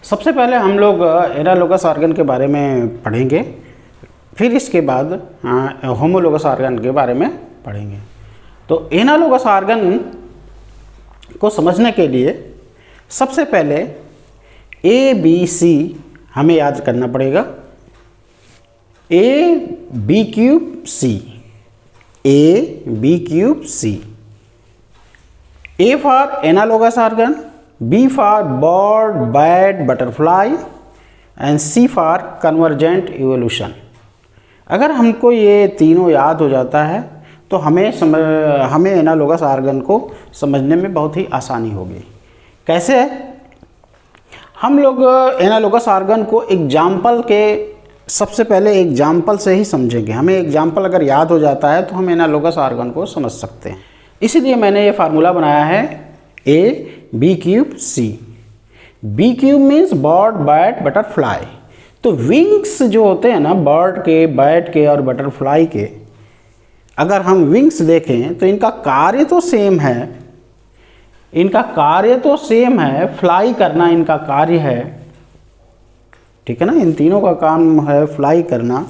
सबसे पहले हम लोग एनालोगस ऑर्गन के बारे में पढ़ेंगे, फिर इसके बाद होमोलोगस ऑर्गन के बारे में पढ़ेंगे। तो एनालोगस ऑर्गन को समझने के लिए सबसे पहले ABC हमें याद करना पड़ेगा। A, B3C, A, B3C। A for analogous organ, B for bird, bat, butterfly and C for convergent evolution। अगर हमको ये तीनों याद हो जाता है तो हमें एनालोगस ऑर्गन को समझने में बहुत ही आसानी होगी। कैसे? हम लोग एनालोगस ऑर्गन को एग्जाम्पल के सबसे पहले एग्जाम्पल से ही समझेंगे। हमें एग्जाम्पल अगर याद हो जाता है तो हम एनालोगस ऑर्गन को समझ सकते हैं। इसीलिए मैंने ये फार्मूला बनाया है A, B3C। B3 means bird, bat, butterfly. तो विंग्स जो होते हैं ना बर्ड के, बैट के और बटरफ्लाई के, अगर हम विंग्स देखें तो इनका कार्य तो सेम है, फ्लाई करना इनका कार्य है, ठीक है ना। इन तीनों का काम है फ्लाई करना,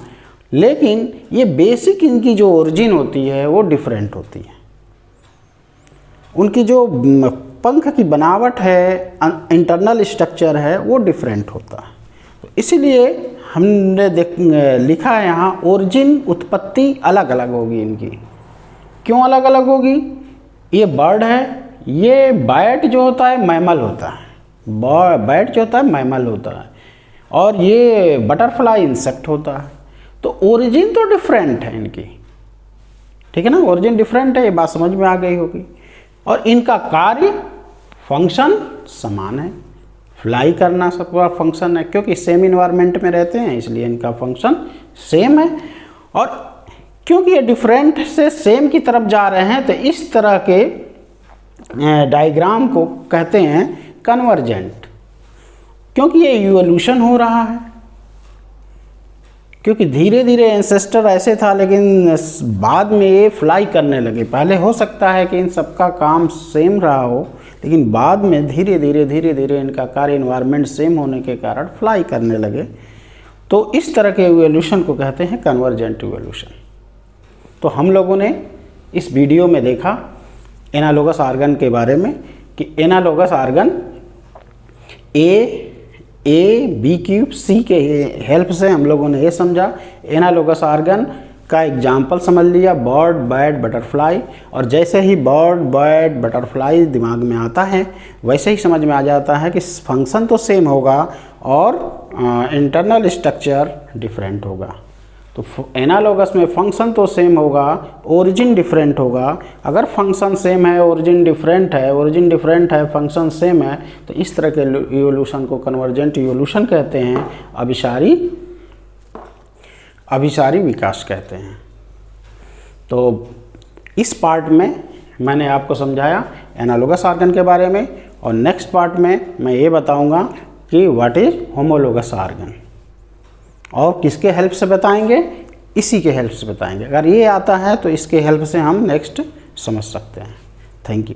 लेकिन ये बेसिक इनकी जो ओरिजिन होती है वो डिफरेंट होती है। उनकी जो पंख की बनावट है, इंटरनल स्ट्रक्चर है, वो डिफरेंट होता है। तो इसीलिए हमने लिखा है यहाँ ओरिजिन, उत्पत्ति अलग अलग होगी इनकी। क्यों अलग अलग होगी? ये बर्ड है, ये बैट जो होता है मैमल होता है, बैट जो होता है मैमल होता है, और ये बटरफ्लाई इंसेक्ट होता है। तो ओरिजिन तो डिफरेंट है इनकी, ठीक है ना। ओरिजिन डिफरेंट है, ये बात समझ में आ गई होगी। और इनका कार्य, फंक्शन समान है, फ्लाई करना सबका फंक्शन है, क्योंकि सेम इन्वायरमेंट में रहते हैं इसलिए इनका फंक्शन सेम है। और क्योंकि ये डिफरेंट से सेम की तरफ जा रहे हैं तो इस तरह के डायग्राम को कहते हैं कन्वर्जेंट, क्योंकि ये इवोल्यूशन हो रहा है। क्योंकि धीरे धीरे एंसेस्टर ऐसे था लेकिन बाद में ये फ्लाई करने लगे। पहले हो सकता है कि इन सबका काम सेम रहा हो, लेकिन बाद में धीरे धीरे इनका कार्य इन्वायरमेंट सेम होने के कारण फ्लाई करने लगे। तो इस तरह के इवोल्यूशन को कहते हैं कन्वर्जेंट इवोल्यूशन। तो हम लोगों ने इस वीडियो में देखा एनालोगस ऑर्गन के बारे में कि एनालोगस ऑर्गन A, B3C के हेल्प से हम लोगों ने ये समझा। एनालोगस ऑर्गन का एग्जाम्पल समझ लिया, बर्ड, बैट, बटरफ्लाई। और जैसे ही बर्ड, बैट, बटरफ्लाई दिमाग में आता है वैसे ही समझ में आ जाता है कि फंक्शन तो सेम होगा और इंटरनल स्ट्रक्चर डिफरेंट होगा। तो एनालोगस में फंक्शन तो सेम होगा, ओरिजिन डिफरेंट होगा। अगर फंक्शन सेम है, ओरिजिन डिफरेंट है, फंक्शन सेम है, तो इस तरह के इवोल्यूशन को कन्वर्जेंट इवोल्यूशन कहते हैं, अभिसारी विकास कहते हैं। तो इस पार्ट में मैंने आपको समझाया एनालोगस ऑर्गन के बारे में, और नेक्स्ट पार्ट में मैं ये बताऊंगा कि व्हाट इज होमोलोगस ऑर्गन, और किसके हेल्प से बताएंगे? इसी के हेल्प से बताएंगे। अगर ये आता है तो इसके हेल्प से हम नेक्स्ट समझ सकते हैं। Thank you.